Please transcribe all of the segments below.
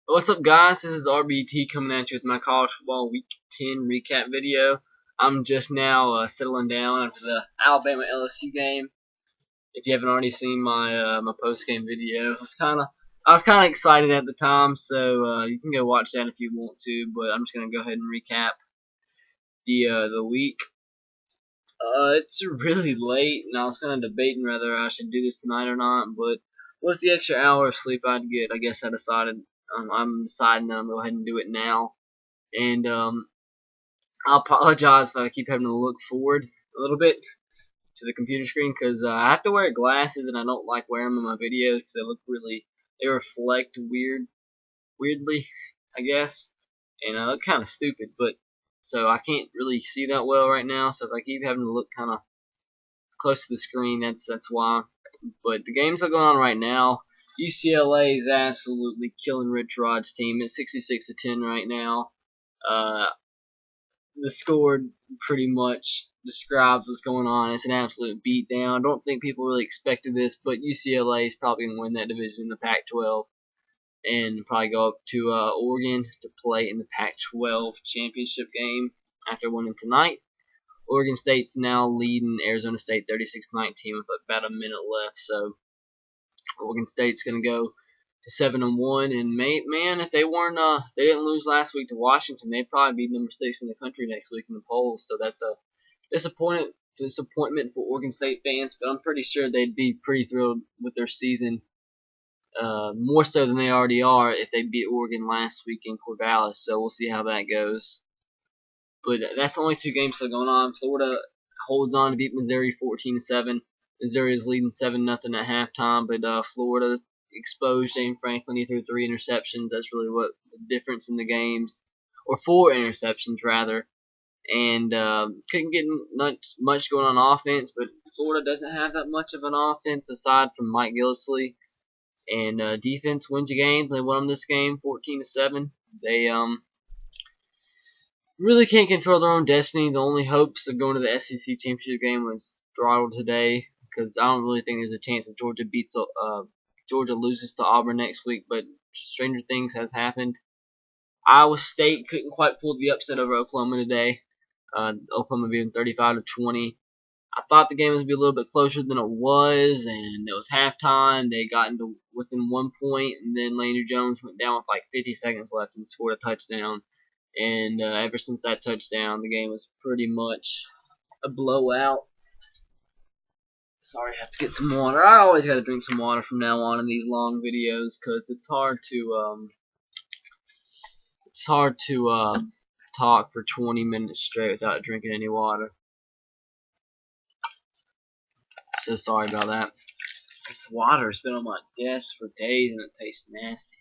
What's up, guys? This is RBT coming at you with my college football week 10 recap video. I'm just now settling down after the Alabama LSU game. If you haven't already seen my post game video, I was kind of excited at the time, so you can go watch that if you want to. But I'm just gonna go ahead and recap the week. It's really late, and I was kind of debating whether I should do this tonight or not. But with the extra hour of sleep I'd get, I guess I decided I'm deciding that I'm gonna go ahead and do it now. And I apologize if I keep having to look forward a little bit to the computer screen because I have to wear glasses and I don't like wearing them in my videos because they reflect weirdly, I guess, and I look kind of stupid. But so I can't really see that well right now. So if I keep having to look kind of close to the screen, that's why. But the games are going on right now. UCLA is absolutely killing Rich Rod's team. It's 66-10 right now. The score pretty much describes what's going on. It's an absolute beatdown. I don't think people really expected this, but UCLA is probably going to win that division in the Pac-12 and probably go up to Oregon to play in the Pac-12 championship game after winning tonight. Oregon State's now leading Arizona State 36-19 with about a minute left, so Oregon State's going to go to 7-1, and man, if they didn't lose last week to Washington, they'd probably be number 6 in the country next week in the polls. So that's a disappointment for Oregon State fans, but I'm pretty sure they'd be pretty thrilled with their season, more so than they already are if they beat Oregon last week in Corvallis. So we'll see how that goes. But that's the only two games still going on. Florida holds on to beat Missouri 14-7. Missouri is leading 7-0 at halftime, but Florida exposed James Franklin. He threw 3 interceptions. That's really what the difference in the games, or 4 interceptions rather. And couldn't get much going on offense, but Florida doesn't have that much of an offense aside from Mike Gillislee. And defense wins the game. They won this game 14-7. They really can't control their own destiny. The only hopes of going to the SEC championship game was throttled today because I don't really think there's a chance that Georgia loses to Auburn next week. But stranger things has happened. Iowa State couldn't quite pull the upset over Oklahoma today. Oklahoma being 35-20. I thought the game was going to be a little bit closer than it was, and it was halftime. They got into within 1 point, and then Landry Jones went down with like 50 seconds left and scored a touchdown. And ever since that touchdown, the game was pretty much a blowout. Sorry, I have to get some water. I always got to drink some water from now on in these long videos because it's hard to talk for 20 minutes straight without drinking any water. So sorry about that. This water has been on my desk for days and it tastes nasty.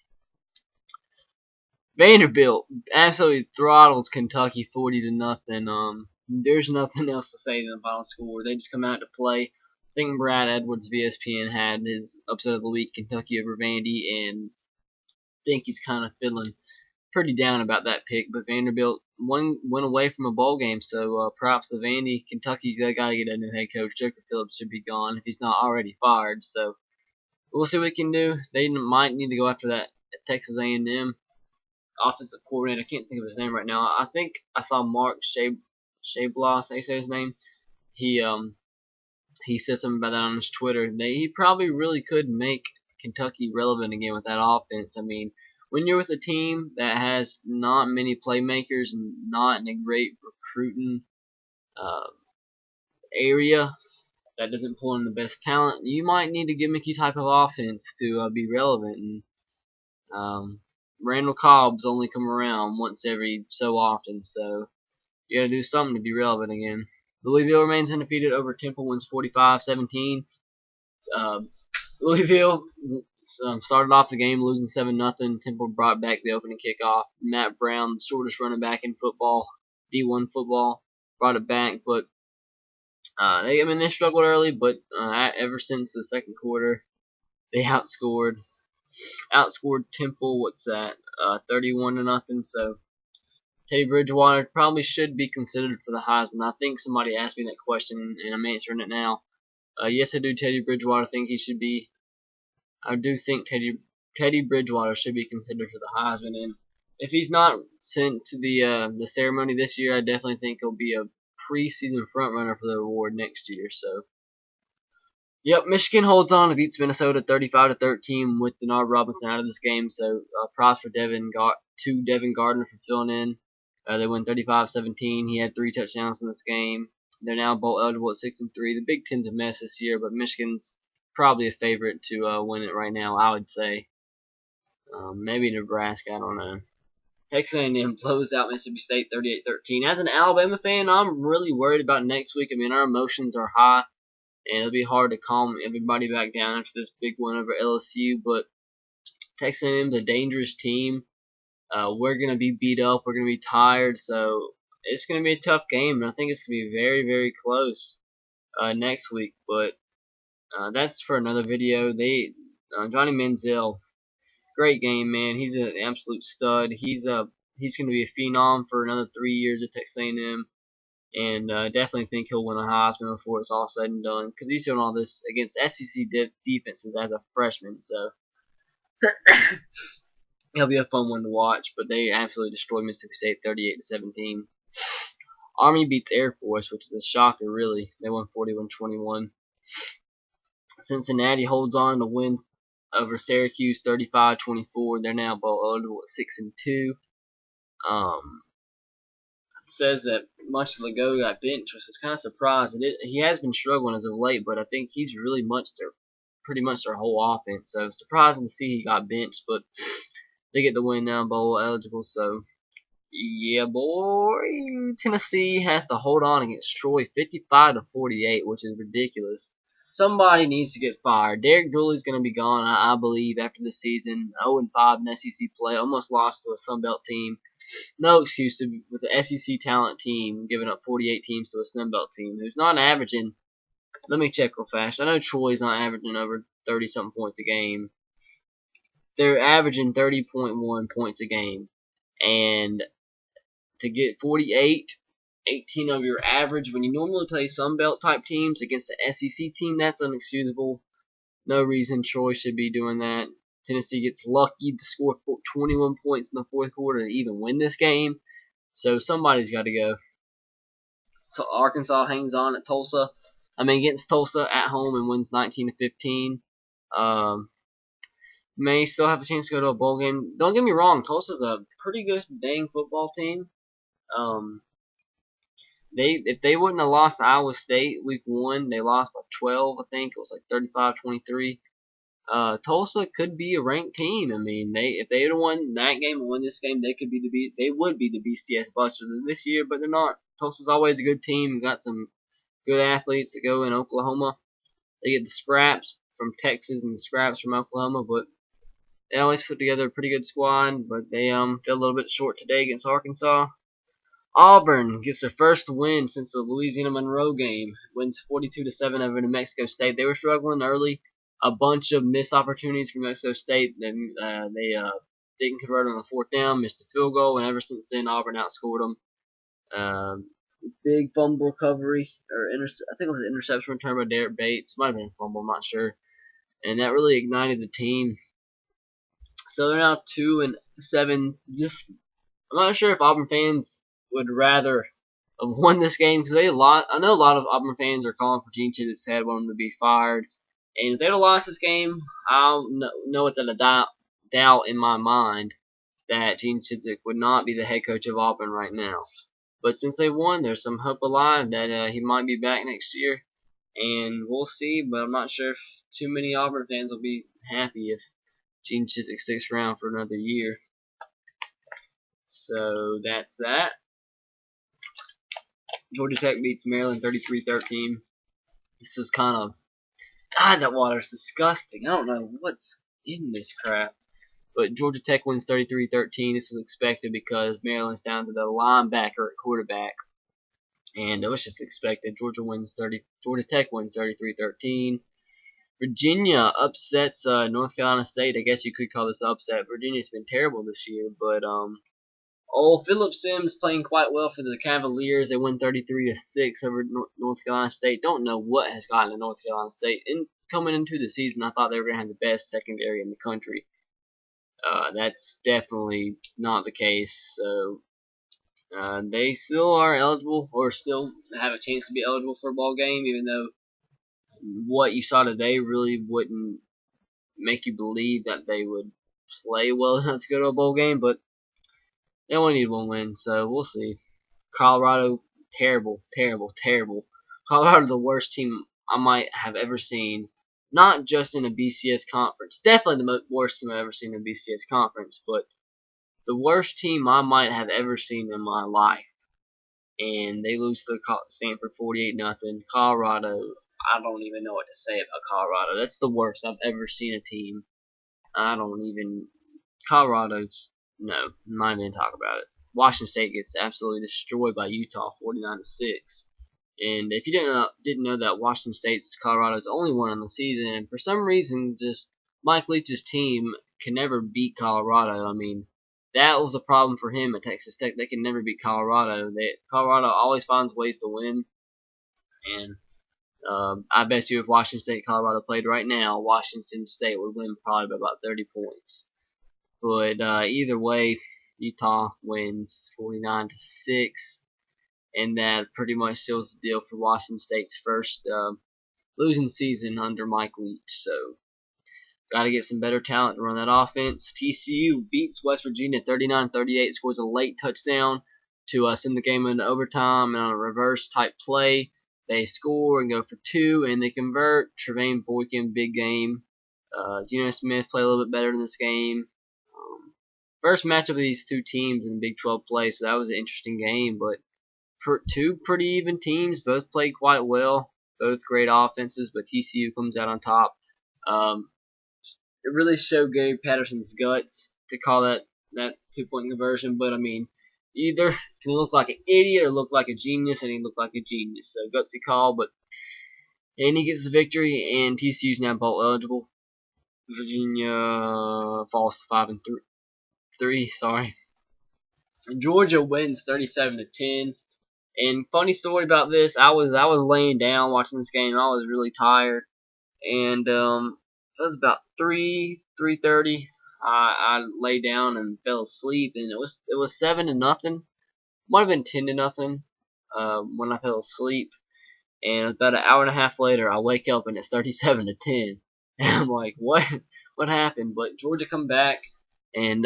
Vanderbilt absolutely throttles Kentucky 40-0. There's nothing else to say than the final score. They just come out to play. I think Brad Edwards of ESPN had his upset of the week, Kentucky over Vandy, and I think he's kind of feeling pretty down about that pick. But Vanderbilt went away from a bowl game, so props to Vandy. Kentucky, they got to get a new head coach. Joker Phillips should be gone if he's not already fired. So we'll see what we can do. They might need to go after that Texas A&M offensive coordinator. I can't think of his name right now. I think I saw Mark Shablas, I say his name. He said something about that on his Twitter. He probably really could make Kentucky relevant again with that offense. I mean, when you're with a team that has not many playmakers and not in a great recruiting area that doesn't pull in the best talent, you might need a gimmicky type of offense to be relevant. And Randall Cobb's only come around once every so often, so you gotta do something to be relevant again. Louisville remains undefeated over Temple, wins 45-17. Louisville started off the game losing 7-0. Temple brought back the opening kickoff. Matt Brown, the shortest running back in football, D1 football, brought it back. But they struggled early, but ever since the second quarter, they outscored Temple. 31-0. So Teddy Bridgewater probably should be considered for the Heisman. I think somebody asked me that question, and I'm answering it now. Yes, I do. Teddy Bridgewater think he should be. I do think Teddy Teddy Bridgewater should be considered for the Heisman, and if he's not sent to the ceremony this year, I definitely think he'll be a preseason front runner for the award next year. So, yep, Michigan holds on and beats Minnesota 35-13 with Denard Robinson out of this game. So, props for Devin Gardner for filling in. They win 35-17. He had 3 touchdowns in this game. They're now bowl eligible at 6-3. The Big Ten's a mess this year, but Michigan's probably a favorite to win it right now, I would say. Maybe Nebraska, I don't know. Texas A&M blows out Mississippi State 38-13. As an Alabama fan, I'm really worried about next week. I mean, our emotions are high, and it'll be hard to calm everybody back down after this big win over LSU. But Texas A&M's a dangerous team. We're going to be beat up. We're going to be tired. So it's going to be a tough game, and I think it's going to be very, very close next week. But that's for another video. Johnny Manziel, great game, man. He's an absolute stud. He's going to be a phenom for another 3 years at Texas A&M, and definitely think he'll win a Heisman before it's all said and done, because he's doing all this against SEC defenses as a freshman. So it'll be a fun one to watch. But they absolutely destroyed Mississippi State 38-17. Army beats Air Force, which is a shocker, really. They won 41-21. Cincinnati holds on to win over Syracuse 35-24. They're now bowl eligible at 6-2. It says that much of Lago got benched, which was kind of surprised. He has been struggling as of late, but I think he's really pretty much their whole offense. So surprising to see he got benched, but they get the win now, bowl eligible. So yeah, boy, Tennessee has to hold on against Troy 55-48, which is ridiculous. Somebody needs to get fired. Derek Dooley's going to be gone, I believe, after this season. 0-5 in SEC play. Almost lost to a Sun Belt team. No excuse with the SEC talent team giving up 48 teams to a Sun Belt team who's not averaging. Let me check real fast. I know Troy's not averaging over 30-something points a game. They're averaging 30.1 points a game. And to get 48, 18 of your average when you normally play Sun Belt type teams against the SEC team, that's unexcusable. No reason Troy should be doing that. Tennessee gets lucky to score 21 points in the fourth quarter to even win this game. So somebody's got to go. So Arkansas hangs on at Tulsa. Against Tulsa at home and wins 19-15. May still have a chance to go to a bowl game. Don't get me wrong, Tulsa's a pretty good dang football team. If they wouldn't have lost to Iowa State week 1, they lost by 12, I think. It was like 35-23. Tulsa could be a ranked team. I mean, if they had won that game and won this game, they would be the BCS Busters this year, but they're not. Tulsa's always a good team. Got some good athletes that go in Oklahoma. They get the scraps from Texas and the scraps from Oklahoma, but they always put together a pretty good squad. But they fell a little bit short today against Arkansas. Auburn gets their first win since the Louisiana Monroe game. Wins 42-7 over New Mexico State. They were struggling early. A bunch of missed opportunities from Mexico State. They didn't convert on the fourth down, missed a field goal, and ever since then Auburn outscored them. Big fumble recovery, I think it was an interception return by Derek Bates. Might have been a fumble, I'm not sure. And that really ignited the team. So they're now 2-7. I'm not sure if Auburn fans would rather have won this game because I know a lot of Auburn fans are calling for Gene Chizik's head, want him to be fired. And if they'd have lost this game, I'll know without a doubt in my mind that Gene Chizik would not be the head coach of Auburn right now. But since they won, there's some hope alive that he might be back next year. And we'll see, but I'm not sure if too many Auburn fans will be happy if Gene Chizik sticks around for another year. So that's that. Georgia Tech beats Maryland 33-13. This was kind of... God, that water's disgusting. I don't know what's in this crap. But Georgia Tech wins 33-13. This was expected because Maryland's down to the linebacker at quarterback. And it was just expected. Georgia Tech wins 33-13. Virginia upsets North Carolina State. I guess you could call this upset. Virginia's been terrible this year, but Phillip Sims playing quite well for the Cavaliers. They win 33-6 over North Carolina State. Don't know what has gotten to North Carolina State. Coming into the season, I thought they were going to have the best secondary in the country. That's definitely not the case. So they still are eligible, or still have a chance to be eligible for a bowl game, even though what you saw today really wouldn't make you believe that they would play well enough to go to a bowl game. But they only need one win, so we'll see. Colorado, terrible, terrible, terrible. Colorado, the worst team I might have ever seen. Not just in a BCS conference. Definitely the worst team I've ever seen in a BCS conference, but the worst team I might have ever seen in my life. And they lose to Stanford 48-0. Colorado, I don't even know what to say about Colorado. That's the worst I've ever seen a team. I don't even. Colorado's, no, I'm not even going to talk about it. Washington State gets absolutely destroyed by Utah 49-6. And if you didn't know that Washington State's Colorado's only won on the season, and for some reason, just Mike Leach's team can never beat Colorado. I mean, that was a problem for him at Texas Tech. They can never beat Colorado. Colorado always finds ways to win. And I bet you if Washington State and Colorado played right now, Washington State would win probably by about 30 points. But either way, Utah wins 49-6. And that pretty much seals the deal for Washington State's first losing season under Mike Leach. So, got to get some better talent to run that offense. TCU beats West Virginia 39-38, scores a late touchdown to send the game into overtime, and on a reverse type play, they score and go for 2, and they convert. Trevane Boykin, big game. Geno Smith played a little bit better in this game. First matchup of these two teams in Big 12 play, so that was an interesting game, but two pretty even teams, both played quite well, both great offenses, but TCU comes out on top. It really showed Gary Patterson's guts to call that 2-point conversion, but I mean, either can look like an idiot or look like a genius, and he looked like a genius. So gutsy call, and he gets the victory, and TCU's now bowl eligible. Virginia falls to 5-3. Sorry. And Georgia wins 37-10. And funny story about this, I was laying down watching this game. I was really tired, and it was about 3:30. I lay down and fell asleep, and it was 7-0. Might have been 10-0 when I fell asleep. And about an hour and a half later, I wake up and it's 37-10. And I'm like, what happened? But Georgia come back, and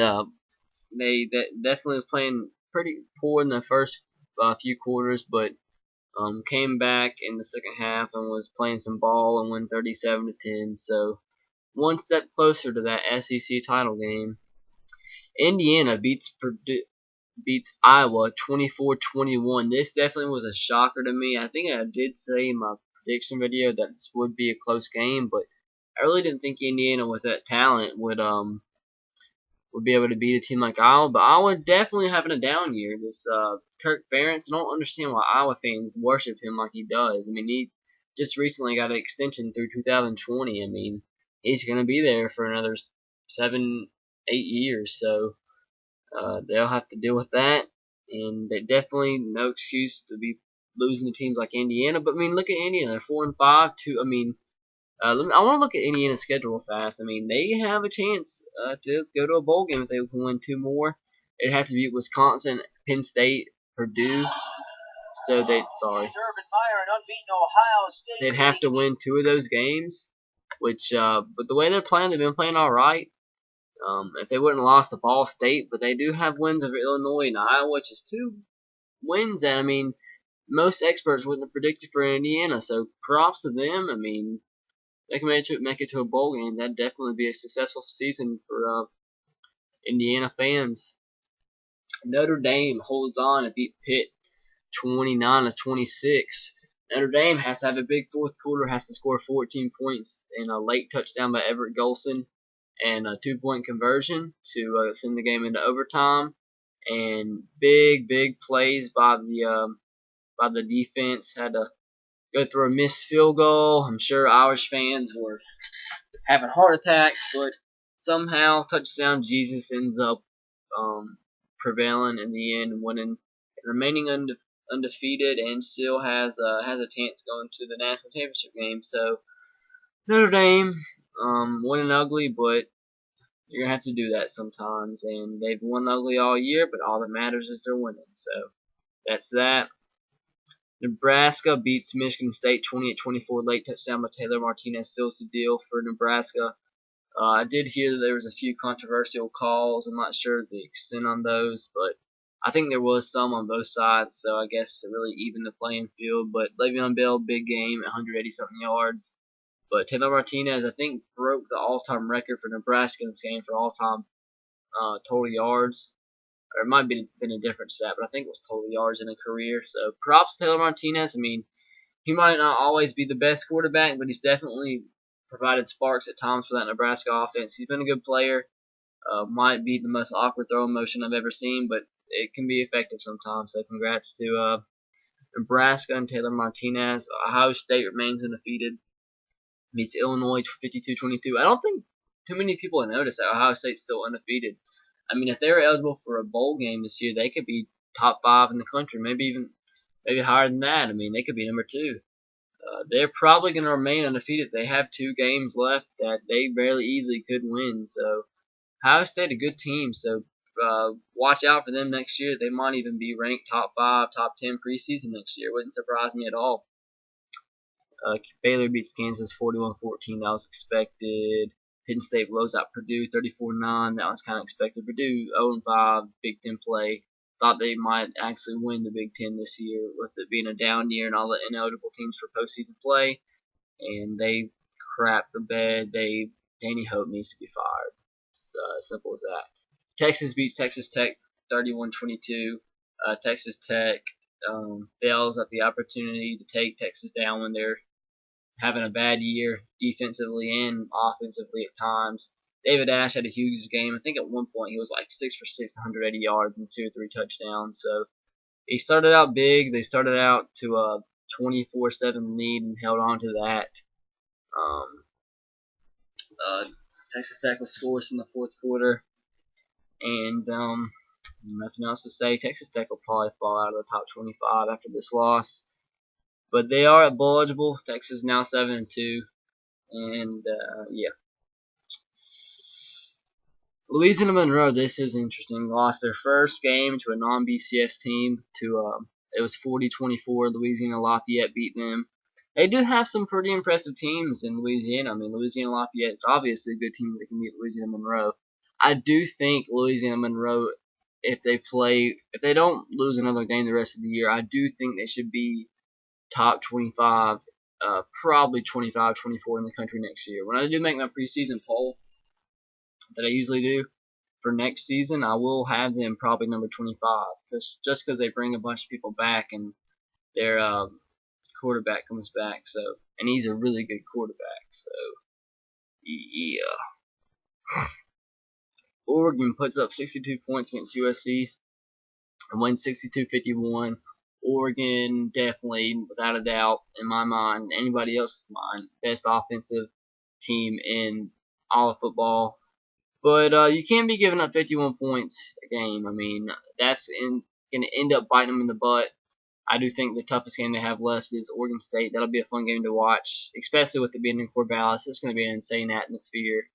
they definitely was playing pretty poor in the first few quarters, but came back in the second half and was playing some ball and won 37-10. So one step closer to that SEC title game. Indiana beats Iowa 24-21. This definitely was a shocker to me. I think I did say in my prediction video that this would be a close game, but I really didn't think Indiana with that talent would be able to beat a team like Iowa. But Iowa definitely having a down year. This Kirk Ferentz, I don't understand why Iowa fans worship him like he does. I mean, he just recently got an extension through 2020. I mean, he's going to be there for another 7-8 years. So they'll have to deal with that. And they definitely no excuse to be losing to teams like Indiana. But I mean, look at Indiana. They're 4-5. I want to look at Indiana's schedule real fast. I mean, they have a chance to go to a bowl game if they can win 2 more. It'd have to be Wisconsin, Penn State, Purdue. So they'd have to win 2 of those games. Which, but the way they're playing, they've been playing all right. If they wouldn't have lost to Ball State, but they do have wins over Illinois and Iowa, which is 2 wins that, I mean, most experts wouldn't have predicted for Indiana. So props to them. I mean, they can make it to a bowl game. That'd definitely be a successful season for Indiana fans. Notre Dame holds on to beat Pitt 29-26. Notre Dame has to have a big fourth quarter, has to score 14 points and a late touchdown by Everett Golson and a 2-point conversion to send the game into overtime. And big plays by the defense. Had to go through a missed field goal. I'm sure Irish fans were having heart attacks, but somehow touchdown Jesus ends up prevailing in the end, winning, remaining undefeated, and still has a chance going to the national championship game. So Notre Dame winning ugly, but You're gonna have to do that sometimes, and they've won ugly all year, but all that matters is they're winning. So that's that. Nebraska beats Michigan State 28-24. Late touchdown by Taylor Martinez seals the deal for Nebraska. I did hear that there was a few controversial calls. I'm not sure the extent on those, but I think there was some on both sides, so I guess it really evened the playing field. But Le'Veon Bell, big game, 180-something yards. But Taylor Martinez, I think, broke the all-time record for Nebraska in this game for all-time total yards. Or it might have been a different stat, but I think it was total yards in a career. So props to Taylor Martinez. I mean, he might not always be the best quarterback, but he's definitely provided sparks at times for that Nebraska offense. He's been a good player. Might be the most awkward throwing motion I've ever seen, but it can be effective sometimes. So congrats to Nebraska and Taylor Martinez. Ohio State remains undefeated. Beats Illinois 52-22. I don't think too many people have noticed that Ohio State's still undefeated. I mean, if they were eligible for a bowl game this year, they could be top 5 in the country, maybe higher than that. I mean, they could be number 2. They're probably going to remain undefeated. They have 2 games left that they barely easily could win. So Ohio State a good team. So watch out for them next year. They might even be ranked top 5, top 10 preseason next year. Wouldn't surprise me at all. Baylor beats Kansas 41-14. That was expected. Penn State blows out Purdue 34-9. That was kind of expected. Purdue 0-5, Big Ten play. Thought they might actually win the Big Ten this year with it being a down year and all the ineligible teams for postseason play. And they crapped the bed. Danny Hope needs to be fired. It's simple as that. Texas beats Texas Tech 31-22. Texas Tech fails at the opportunity to take Texas down when they're having a bad year defensively and offensively at times. David Ash had a huge game. I think at one point he was like 6 for 6, 180 yards and 2 or 3 touchdowns. So he started out big. They started out to a 24-7 lead and held on to that. Texas Tech was scoreless in the fourth quarter, and nothing else to say. Texas Tech will probably fall out of the top 25 after this loss. But they are at bowl eligible. Texas is now 7-2, and yeah. Louisiana Monroe, this is interesting. Lost their first game to a non-BCS team. It was 40-24. Louisiana Lafayette beat them. They do have some pretty impressive teams in Louisiana. I mean, Louisiana Lafayette is obviously a good team that can beat Louisiana Monroe. I do think Louisiana Monroe, if they don't lose another game the rest of the year, I do think they should be top 25, probably 25, 24 in the country next year. When I do make my preseason poll that I usually do for next season, I will have them probably number 25, just because they bring a bunch of people back and their quarterback comes back. So, and he's a really good quarterback. So, yeah. Oregon puts up 62 points against USC and wins 62-51. Oregon, definitely, without a doubt, in my mind, anybody else's mind, best offensive team in all of football. But you can't be giving up 51 points a game. I mean, that's going to end up biting them in the butt. I do think the toughest game they have left is Oregon State. That'll be a fun game to watch, especially with it being in Corvallis. It's going to be an insane atmosphere.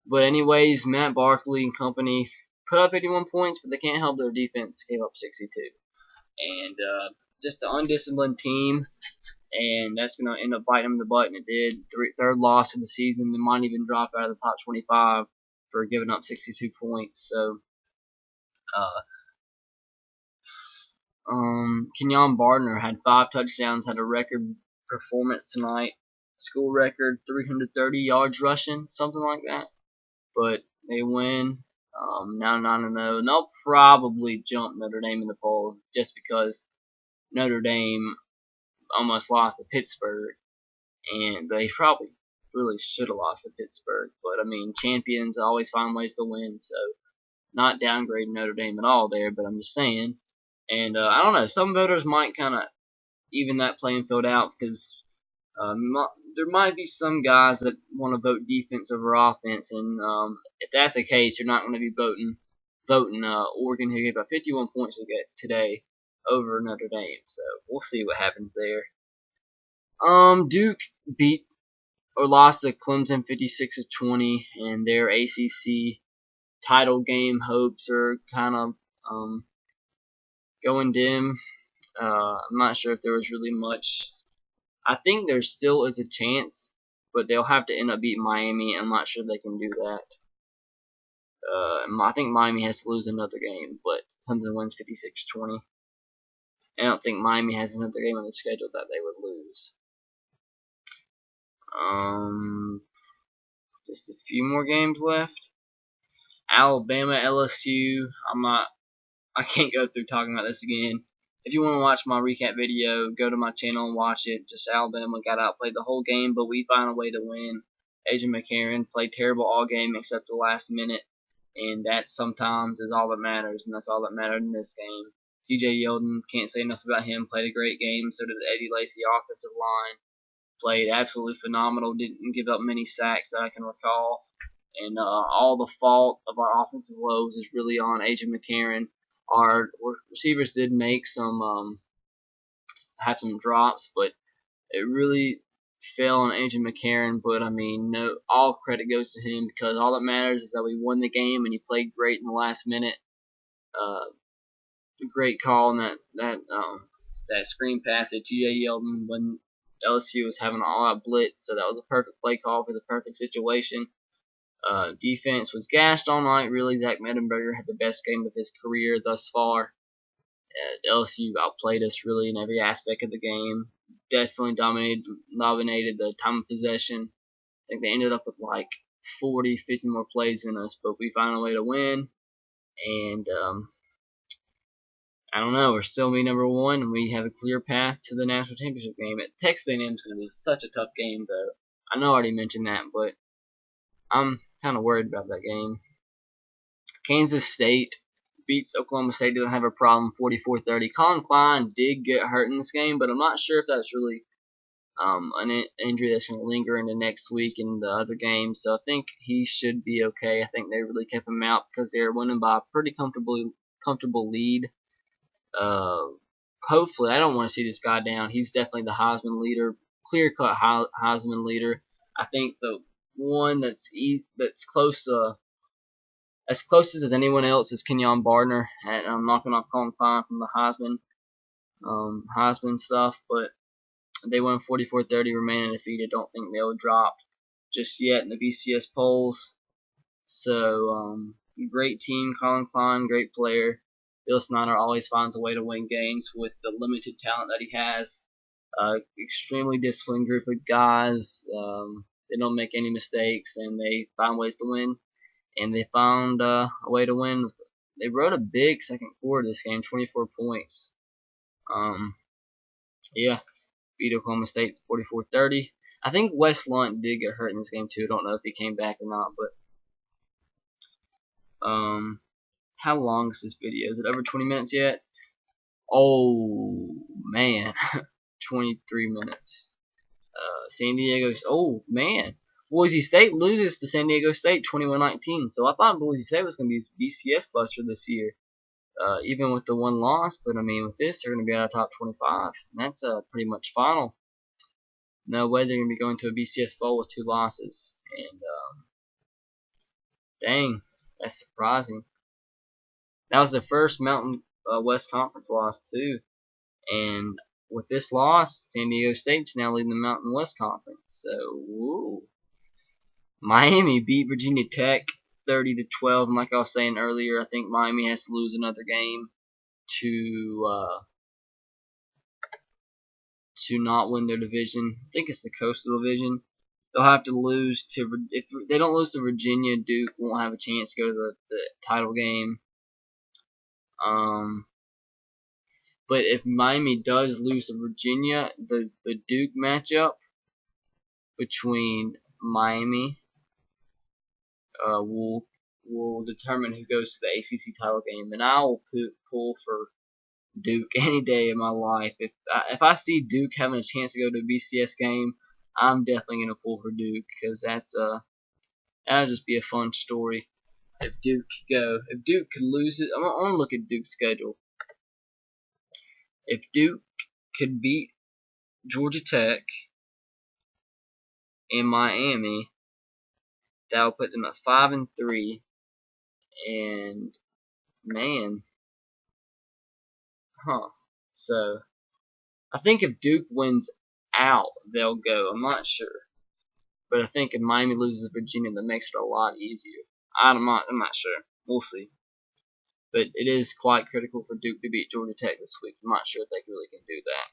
But anyways, Matt Barkley and company put up 81 points, but they can't help their defense gave up 62. And just an undisciplined team, and that's going to end up biting them in the butt, and it did. Third loss of the season. They might even drop out of the top 25 for giving up 62 points. So, Kenyon Bardner had 5 touchdowns, had a record performance tonight. School record, 330 yards rushing, something like that. But they win. Now 9-0, and they'll probably jump Notre Dame in the polls just because Notre Dame almost lost to Pittsburgh, and they probably really should have lost to Pittsburgh. But I mean, champions always find ways to win, so not downgrading Notre Dame at all there. But I'm just saying, and I don't know, some voters might kind of even that playing field out because there might be some guys that want to vote defense over offense, and if that's the case, you're not going to be voting Oregon, who gave up 51 points today, over Notre Dame. So we'll see what happens there. Duke beat or lost to Clemson 56-20, and their ACC title game hopes are kind of going dim. I'm not sure if there was really much. I think there still is a chance, but they'll have to end up beating Miami. I'm not sure they can do that. I think Miami has to lose another game, but Clemson wins 56-20. I don't think Miami has another game on the schedule that they would lose. Just a few more games left. Alabama, LSU. I can't go through talking about this again. If you want to watch my recap video, go to my channel and watch it. Just Alabama got outplayed the whole game, but we found a way to win. Agent McCarron played terrible all game except the last minute, and that sometimes is all that matters, and that's all that mattered in this game. TJ Yeldon, can't say enough about him, played a great game. So did the Eddie Lacy offensive line. Played absolutely phenomenal, didn't give up many sacks that I can recall. And all the fault of our offensive woes is really on Agent McCarron. Our receivers did make had some drops, but it really fell on Agent McCarron. But I mean, no, all credit goes to him, because all that matters is that we won the game and he played great in the last minute. Great call on that screen pass to T.J. Yeldon when LSU was having an all-out blitz. So that was a perfect play call for the perfect situation. Defense was gashed all night. Really, Zach Mettenberger had the best game of his career thus far. LSU outplayed us really in every aspect of the game. Definitely dominated the time of possession. I think they ended up with like 40, 50 more plays than us, but we found a way to win. And I don't know, we're still be number one, and we have a clear path to the national championship game. Texas A&M is going to be such a tough game, though. I know I already mentioned that, but I'm kind of worried about that game. Kansas State beats Oklahoma State. Doesn't have a problem, 44-30. Colin Klein did get hurt in this game, but I'm not sure if that's really an injury that's going to linger into next week in the other games. So I think he should be okay. I think they really kept him out because they were winning by a pretty comfortable lead. Hopefully, I don't want to see this guy down. He's definitely the Heisman leader, clear-cut Heisman leader. I think the one that's close to as close as anyone else is Kenyon Gardner, and I'm knocking off Colin Klein from the Heisman stuff. But they won 44-30, remain undefeated. Don't think they'll drop just yet in the BCS polls. So great team, Colin Klein, great player. Bill Snyder always finds a way to win games with the limited talent that he has. Extremely disciplined group of guys. They don't make any mistakes, and they find ways to win. And they found a way to win. They wrote a big second quarter this game, 24 points. Yeah, beat Oklahoma State 44-30. I think Wes Lunt did get hurt in this game too. Don't know if he came back or not, but how long is this video? Is it over 20 minutes yet? Oh man, 23 minutes. San Diego. Oh man, Boise State loses to San Diego State 21-19. So I thought Boise State was going to be a BCS buster this year, even with the one loss. But I mean, with this, they're going to be out of top 25, and that's pretty much final. No way they're going to be going to a BCS bowl with 2 losses. And dang, that's surprising. That was the first Mountain West Conference loss too, and with this loss, San Diego State's now leading the Mountain West Conference. So, woo. Miami beat Virginia Tech 30-12, and like I was saying earlier, I think Miami has to lose another game to not win their division. I think it's the Coastal Division. They'll have to lose to, if they don't lose to Virginia, Duke won't have a chance to go to the title game. But if Miami does lose to Virginia, the Duke matchup between Miami will determine who goes to the ACC title game, and I will pull for Duke any day of my life. If I see Duke having a chance to go to a BCS game, I'm definitely gonna pull for Duke, because that'll just be a fun story. If Duke could lose it, I want to look at Duke's schedule. If Duke could beat Georgia Tech and Miami. That will put them at 5-3. And man, so I think if Duke wins out, they'll go. I'm not sure, but I think if Miami loses Virginia, that makes it a lot easier. I'm not sure. We'll see. But it is quite critical for Duke to beat Georgia Tech this week. I'm not sure if they really can do that.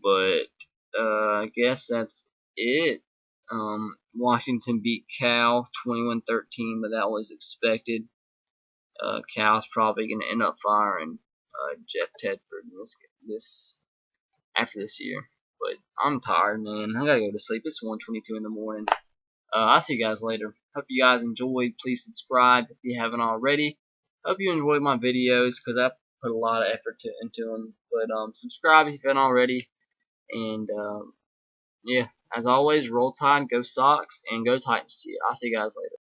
But I guess that's it. Washington beat Cal 21-13, but that was expected. Cal's probably going to end up firing Jeff Tedford after this year. But I'm tired, man. I gotta go to sleep. It's 1:22 in the morning. I'll see you guys later. Hope you guys enjoyed. Please subscribe if you haven't already. Hope you enjoyed my videos because I put a lot of effort into them. But subscribe if you haven't already. And yeah, as always, roll tide, go Sox, and go Titans. I'll see you guys later.